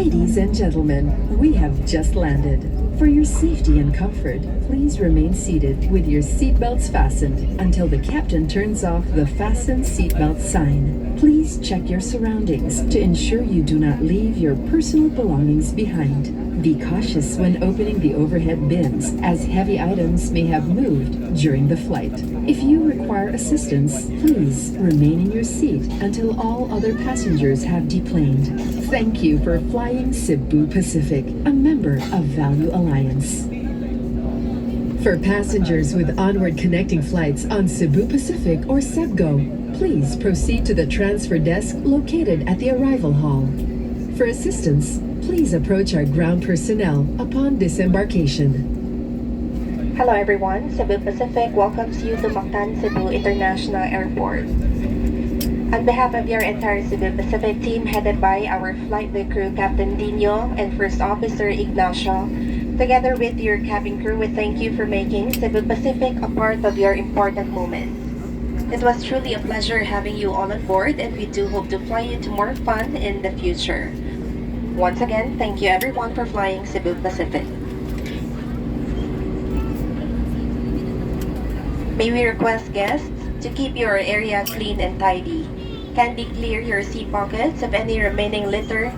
Ladies and gentlemen, we have just landed. For your safety and comfort, please remain seated with your seatbelts fastened until the captain turns off the fasten seatbelt sign. Please check your surroundings to ensure you do not leave your personal belongings behind. Be cautious when opening the overhead bins, as heavy items may have moved during the flight. If you require assistance, please remain in your seat until all other passengers have deplaned. Thank you for flying Cebu Pacific, a member of Value Alliance. For passengers with onward connecting flights on Cebu Pacific or CEBGO, please proceed to the transfer desk located at the arrival hall. For assistance, please approach our ground personnel upon disembarkation. Hello everyone, Cebu Pacific welcomes you to Mactan Cebu International Airport. On behalf of your entire Cebu Pacific team headed by our flight deck crew Captain Dino and First Officer Ignacio, together with your cabin crew, we thank you for making Cebu Pacific a part of your important moments. It was truly a pleasure having you all on board, and we do hope to fly you to more fun in the future. Once again, thank you everyone for flying Cebu Pacific. May we request guests to keep your area clean and tidy. Kindly clear your seat pockets of any remaining litter